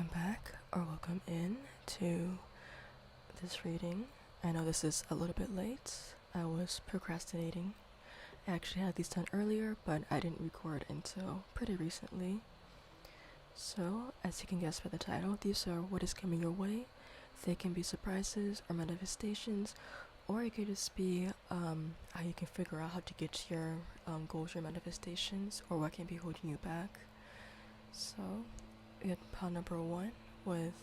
welcome back or welcome in to this reading. I know this is a little bit late. I was procrastinating. I actually had these done earlier, but I didn't record until pretty recently. So, as you can guess by the title, these are what is coming your way. They can be surprises or manifestations, or it could just be how you can figure out how to get to your goals, your manifestations, or what can be holding you back. So, we had pile number 1 with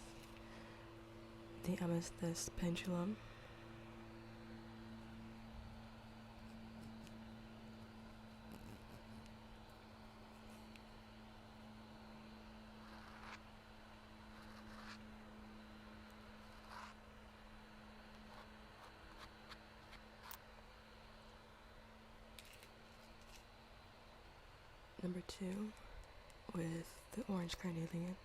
the amethyst pendulum. Number 2 with the orange carnelian.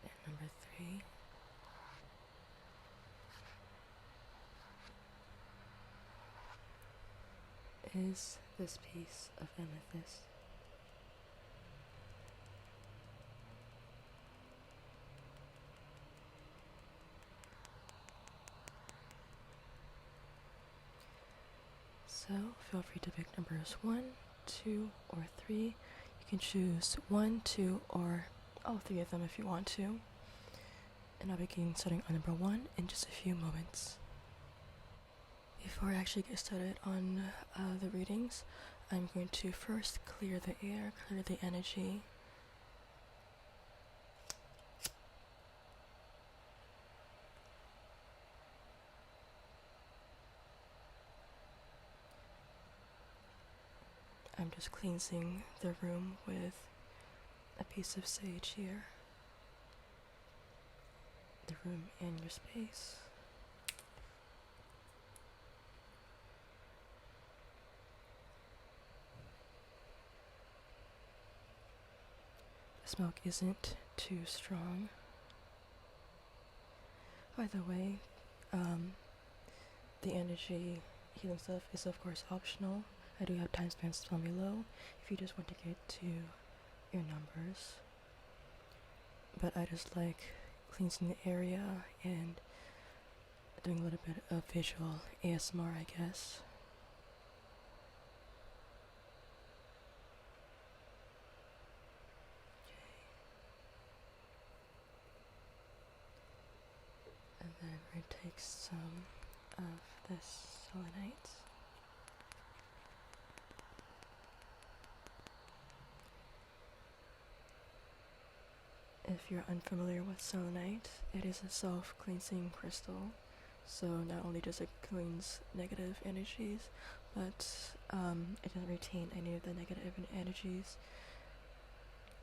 And number 3 is this piece of amethyst. So feel free to pick numbers 1, 2, or 3. You can choose 1, 2, or all 3 of them if you want to. And I'll begin starting on number 1 in just a few moments. Before I actually get started on the readings, I'm going to first clear the air, clear the energy. I'm just cleansing the room with a piece of sage here. The room and your space. The smoke isn't too strong. By the way, the energy healing stuff is of course optional. I do have timestamps down below if you just want to get to your numbers. But I just like cleansing the area and doing a little bit of visual ASMR, I guess. Okay. And then we're going to take some of this selenite. If you're unfamiliar with selenite, it is a self-cleansing crystal. So not only does it cleanse negative energies, but it doesn't retain any of the negative energies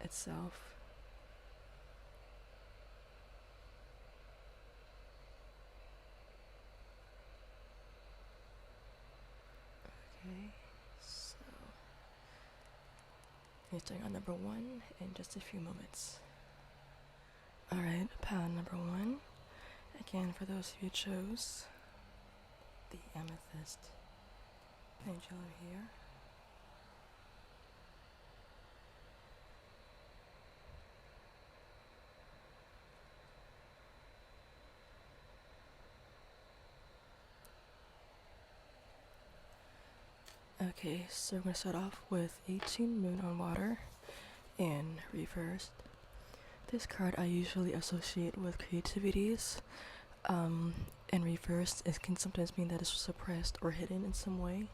itself. Okay, so we're starting on number 1 in just a few moments. Alright, pile number 1. Again, for those of you who chose the amethyst pendulum here. Okay, so we're going to start off with 18 Moon on Water in reversed. This card I usually associate with creativities. In reverse, it can sometimes mean that it's suppressed or hidden in some way.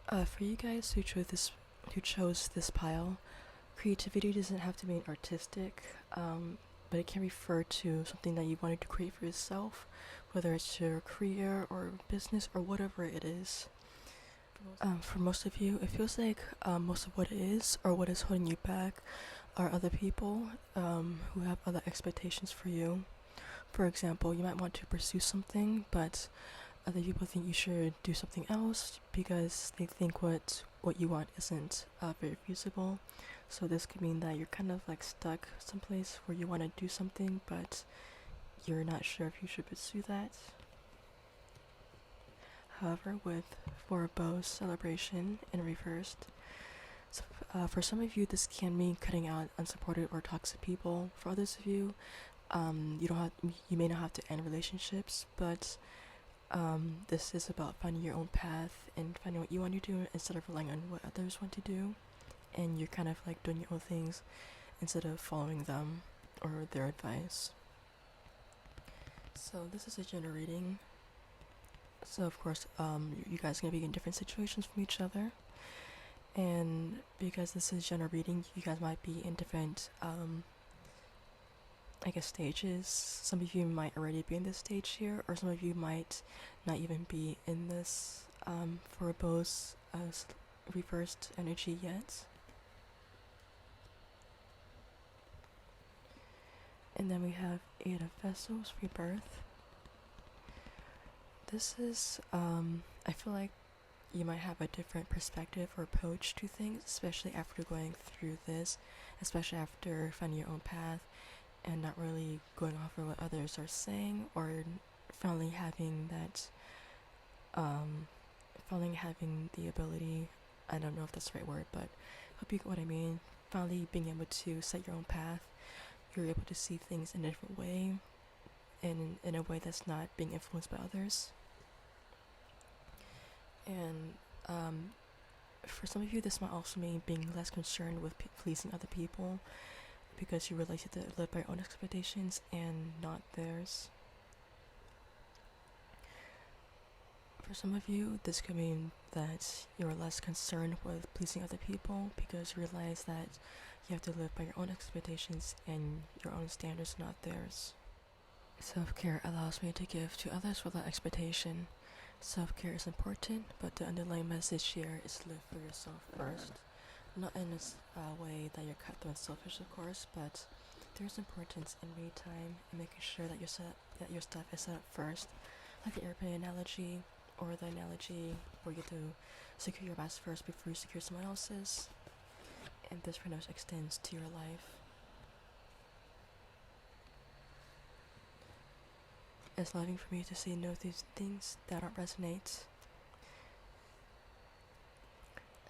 For you guys who chose this pile, creativity doesn't have to be artistic, but it can refer to something that you wanted to create for yourself, whether it's your career or business or whatever it is. For most of you, it feels like most of what it is or what is holding you back are other people who have other expectations for you. For example, you might want to pursue something, but other people think you should do something else because they think what you want isn't very feasible. So this could mean that you're kind of like stuck someplace where you want to do something, but you're not sure if you should pursue that. However, with for both celebration and reversed, so, for some of you, this can mean cutting out unsupportive or toxic people. For others of you, you may not have to end relationships, but this is about finding your own path and finding what you want to do instead of relying on what others want to do. And you're kind of like doing your own things instead of following them or their advice. So this is a general reading. So of course, you guys are gonna be in different situations from each other, and because this is general reading, you guys might be in different, stages. Some of you might already be in this stage here, or some of you might not even be in this for both reversed energy yet. And then we have 8 of Vessels, Rebirth. This is, I feel like you might have a different perspective or approach to things, especially after going through this, especially after finding your own path and not really going off of what others are saying, or finally having that, finally having the ability, I don't know if that's the right word, but hope you get what I mean, finally being able to set your own path. You're able to see things in a different way, and in a way that's not being influenced by others. And for some of you, this might also mean being less concerned with pleasing other people, because you realize you have to live by your own expectations and not theirs. For some of you, this could mean that you're less concerned with pleasing other people because you realize that you have to live by your own expectations and your own standards, not theirs. Self-care allows me to give to others without expectation. Self-care is important, but the underlying message here is live for yourself first. Not in a way that you're cutthroat and selfish, of course, but there's importance in me time and making sure that your stuff is set up first. Like the airplane analogy, or the analogy where you have to secure your best first before you secure someone else's. And this pretty much extends to your life. It's loving for me to say no to things that don't resonate.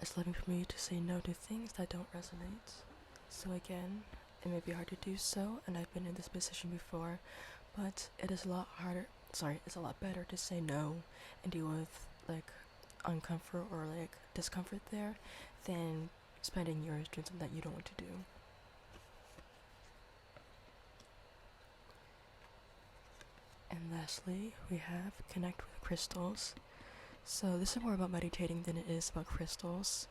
It's loving for me to say no to things that don't resonate. So again, it may be hard to do so, and I've been in this position before, but it's a lot better to say no and deal with uncomfort or discomfort there than spending years doing something that you don't want to do. And lastly, we have connect with crystals. So this is more about meditating than it is about crystals.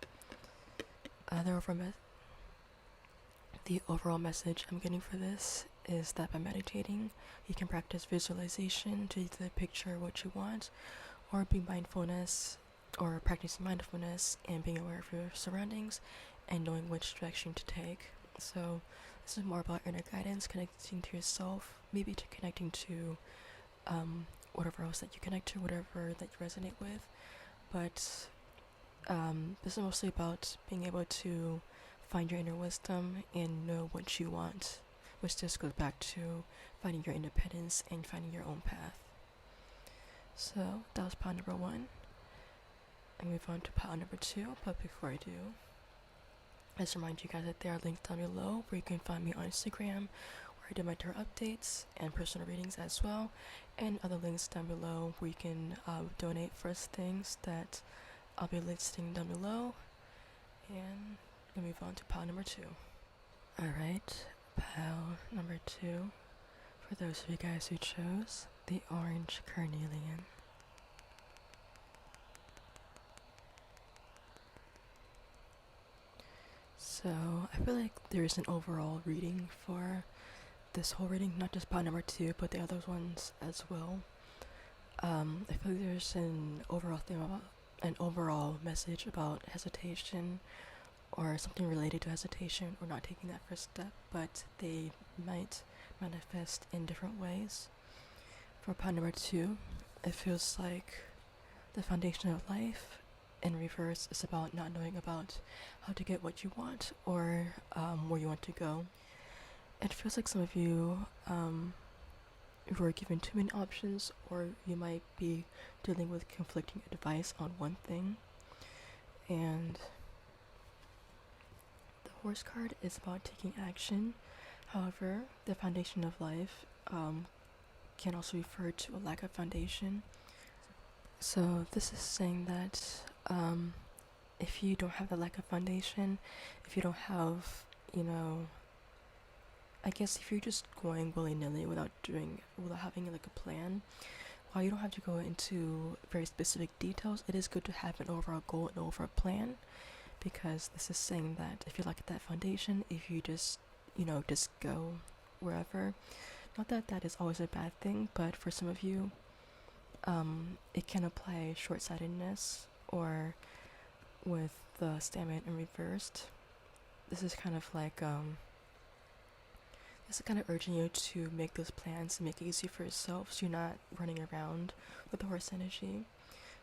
The overall message I'm getting for this is that by meditating, you can practice visualization to either picture what you want, or be mindfulness, or practicing mindfulness and being aware of your surroundings and knowing which direction to take. So this is more about inner guidance, connecting to yourself, maybe to connecting to whatever else that you connect to, whatever that you resonate with. But this is mostly about being able to find your inner wisdom and know what you want, which just goes back to finding your independence and finding your own path. So that was pile number 1. I move on to pile number 2, but before I do, let's remind you guys that there are links down below where you can find me on Instagram, where I do my tarot updates and personal readings as well, and other links down below where you can donate for things that I'll be listing down below. And we'll move on to pile number 2. Alright, pile number 2, for those of you guys who chose the orange carnelian. So I feel like there is an overall reading for this whole reading, not just pile number 2, but the other ones as well. I feel like there's an overall message about hesitation, or something related to hesitation or not taking that first step, but they might manifest in different ways. For pile number 2, it feels like the foundation of life in reverse is about not knowing about how to get what you want, or where you want to go. It feels like some of you if we're given too many options, or you might be dealing with conflicting advice on one thing. And the horse card is about taking action. However, the foundation of life can also refer to a lack of foundation. So this is saying that if you don't have the lack of foundation, if you don't have, I guess if you're just going willy-nilly without having like a plan, while you don't have to go into very specific details, it is good to have an overall goal and overall plan, because this is saying that if you lack that foundation, if you just go wherever, not that that is always a bad thing, but for some of you, it can apply short-sightedness, or with the statement in reversed. This is kind of like this is kind of urging you to make those plans and make it easy for yourself, so you're not running around with the horse energy.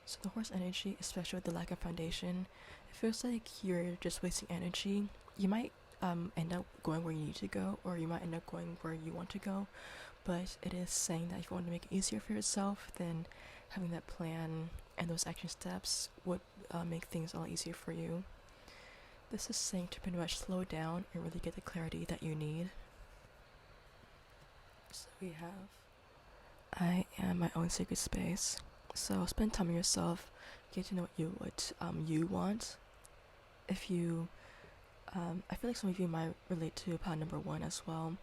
So the horse energy, especially with the lack of foundation, it feels like you're just wasting energy. You might end up going where you need to go, or you might end up going where you want to go, but it is saying that if you want to make it easier for yourself, then having that plan and those action steps would make things a lot easier for you. This is saying to pretty much slow down and really get the clarity that you need. So we have, I am my own sacred space. So spend time with yourself, get to know what you want. If you, I feel like some of you might relate to pile number 1 as well,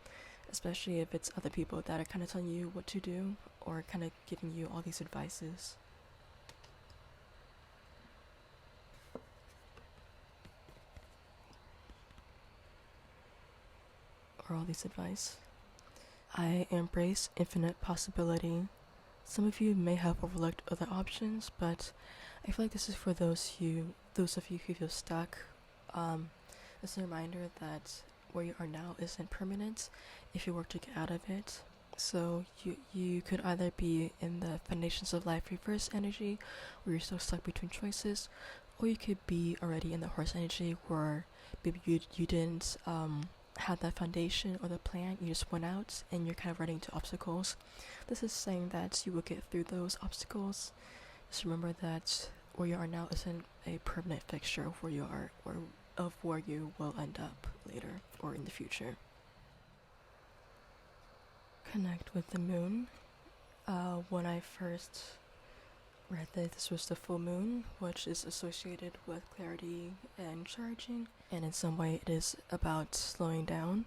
especially if it's other people that are kind of telling you what to do, or kind of giving you all these advices. Or all these advice. I embrace infinite possibility. Some of you may have overlooked other options, but I feel like this is for those of you who feel stuck. It's a reminder that where you are now isn't permanent if you work to get out of it. So you could either be in the foundations of life reverse energy, where you're still stuck between choices, or you could be already in the horse energy, where maybe you didn't had that foundation or the plan, you just went out and you're kind of running into obstacles. This is saying that you will get through those obstacles. Just remember that where you are now isn't a permanent fixture of where you are, or of where you will end up later or in the future. Connect with the moon. When I first read that this was the full moon, which is associated with clarity and charging, and in some way it is about slowing down.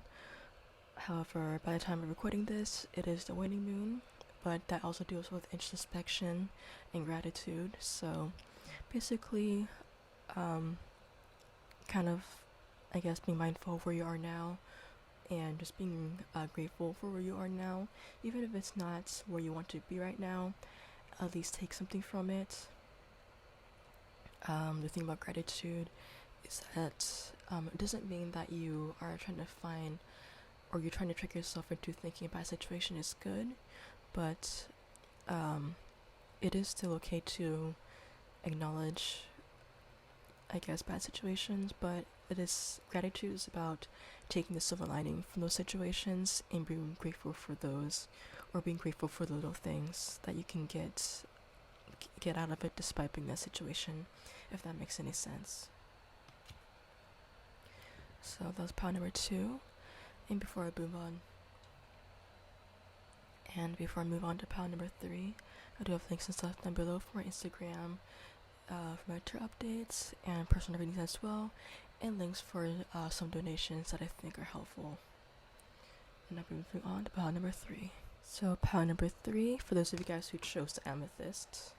However, by the time I'm recording this, it is the waning moon, but that also deals with introspection and gratitude. So basically, kind of, I guess, being mindful of where you are now, and just being grateful for where you are now, even if it's not where you want to be right now. At least take something from it. The thing about gratitude is that it doesn't mean that you are trying to find, or you're trying to trick yourself into thinking a bad situation is good, but it is still okay to acknowledge, I guess, bad situations, but gratitude is about taking the silver lining from those situations and being grateful for those, or being grateful for the little things that you can get out of it despite being in that situation, if that makes any sense. So that was pile number 2. And before I move on to pile number 3, I do have links and stuff down below for my Instagram, for my tour updates and personal readings as well, and links for some donations that I think are helpful. And I'll be moving on to pile number 3. So pile number 3, for those of you guys who chose the amethyst.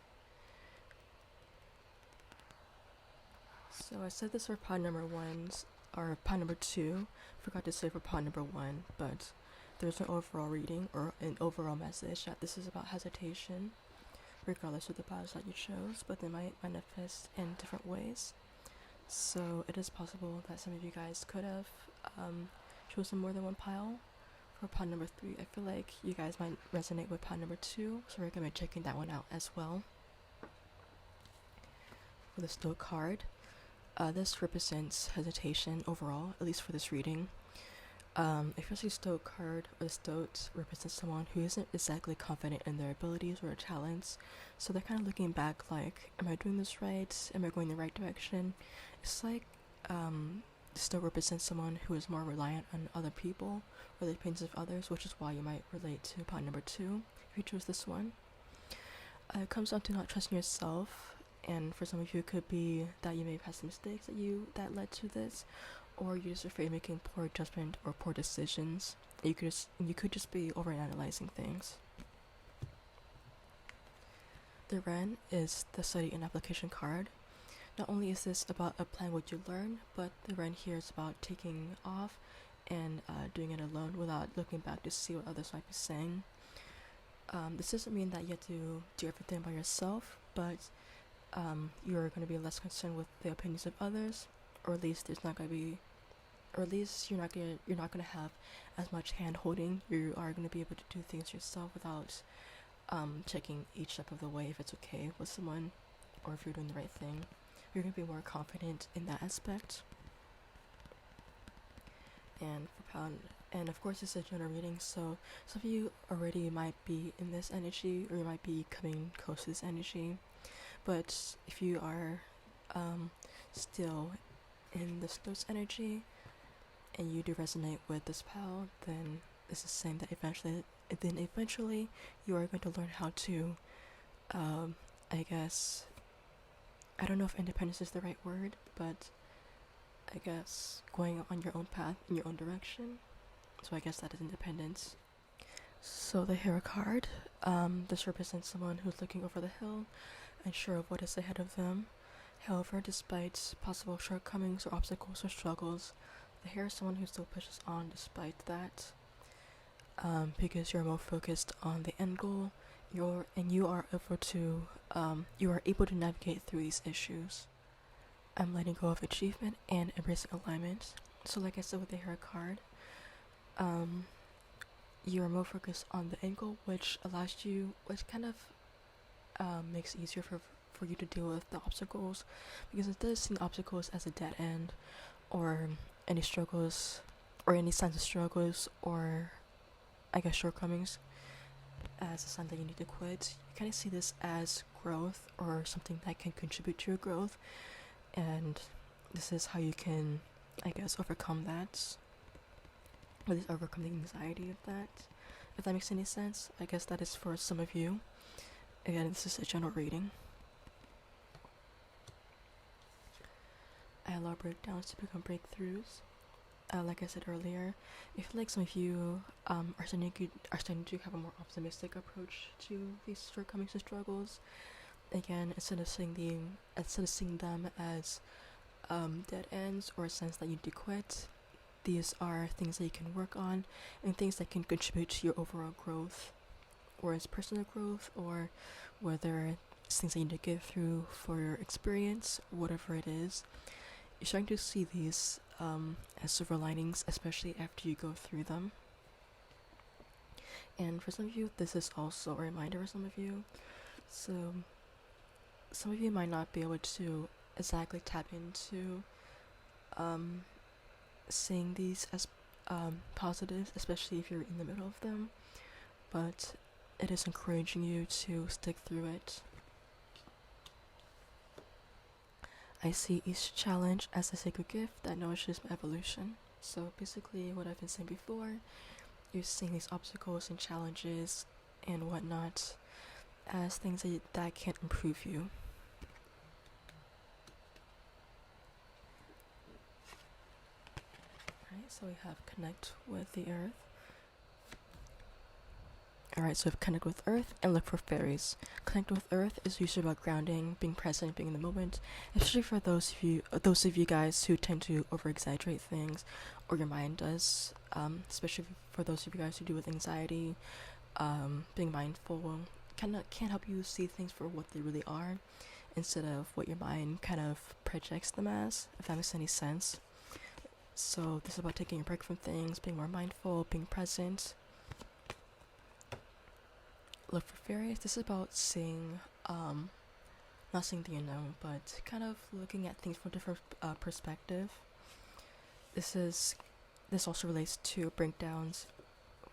So I said this for pile number 1, or pile number 2. Forgot to say for pile number 1, but there's an overall reading or an overall message that this is about hesitation, regardless of the piles that you chose, but they might manifest in different ways. So it is possible that some of you guys could have chosen more than one pile. For pile number 3, I feel like you guys might resonate with pile number 2, so we're going to be checking that one out as well. For the Stoic card, this represents hesitation overall, at least for this reading. Especially Stoic card or Stoics represents someone who isn't exactly confident in their abilities or talents. So they're kind of looking back like, am I doing this right? Am I going the right direction? It's like Stoic represents someone who is more reliant on other people or the opinions of others, which is why you might relate to point number 2 if you choose this one. It comes down to not trusting yourself, and for some of you it could be that you may have had some mistakes that led to this, or you're just afraid of making poor judgment or poor decisions. You could just be overanalyzing things. The Ren is the study and application card. Not only is this about applying what you learn, but the Ren here is about taking off and doing it alone without looking back to see what others might be saying. This doesn't mean that you have to do everything by yourself, but you're going to be less concerned with the opinions of others, or at least you're not going to have as much hand holding. You are going to be able to do things yourself without checking each step of the way if it's okay with someone, or if you're doing the right thing. You're going to be more confident in that aspect. And of course, it's a general reading, so some of you already might be in this energy, or you might be coming close to this energy. But if you are still in the Stoics energy, and you do resonate with this pal, then this is saying that eventually you are going to learn how to, I guess, I don't know if independence is the right word, but I guess going on your own path in your own direction. So I guess that is independence. So the Hero card, this represents someone who's looking over the hill, unsure of what is ahead of them. However, despite possible shortcomings or obstacles or struggles, the Hero is someone who still pushes on despite that. Because you're more focused on the end goal, you are able to navigate through these issues. I'm letting go of achievement and embracing alignment. So like I said with the Hero card, you are more focused on the end goal, which kind of makes it easier for you to deal with the obstacles, because it does see the obstacles as a dead end, or any struggles, or any signs of struggles, or I guess shortcomings as a sign that you need to quit. You kind of see this as growth, or something that can contribute to your growth, and this is how you can, I guess, overcome that, or at least overcome the anxiety of that, if that makes any sense. I guess that is for some of you. Again, this is a general reading. I allow breakdowns to become breakthroughs. Like I said earlier, I feel like some of you are starting to have a more optimistic approach to these shortcomings and struggles. Again, instead of seeing them as dead ends or a sense that you need to quit, these are things that you can work on and things that can contribute to your overall growth, or as personal growth, or whether it's things that you need to get through for your experience, whatever it is. You're starting to see these as silver linings, especially after you go through them. And for some of you, this is also a reminder for some of you. So some of you might not be able to exactly tap into seeing these as positives, especially if you're in the middle of them, but it is encouraging you to stick through it. I see each challenge as a sacred gift that nourishes my evolution. So basically what I've been saying before, you're seeing these obstacles and challenges and whatnot as things that can improve you. Alright, so we have connect with the earth. Alright, so we have connect with earth and look for fairies. Connect with earth is usually about grounding, being present, being in the moment, especially for those of you guys who tend to over-exaggerate things, or your mind does, especially for those of you guys who deal with anxiety. Being mindful can help you see things for what they really are, instead of what your mind kind of projects them as, if that makes any sense. So this is about taking a break from things, being more mindful, being present. Look for fairies. This is about seeing, not seeing the unknown, but kind of looking at things from a different perspective. This is this also relates to breakdowns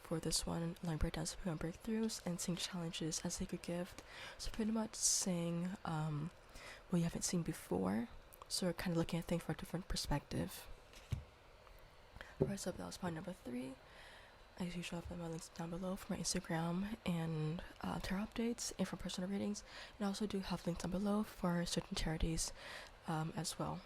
for this one, line breakdowns, poem breakthroughs, and sing challenges as they could give. So pretty much sing what you haven't seen before. So we're kind of looking at things from a different perspective. Alright, so that was point number 3. As usual, I'll put my links down below for my Instagram and tarot updates and for personal readings. And I also do have links down below for certain charities as well.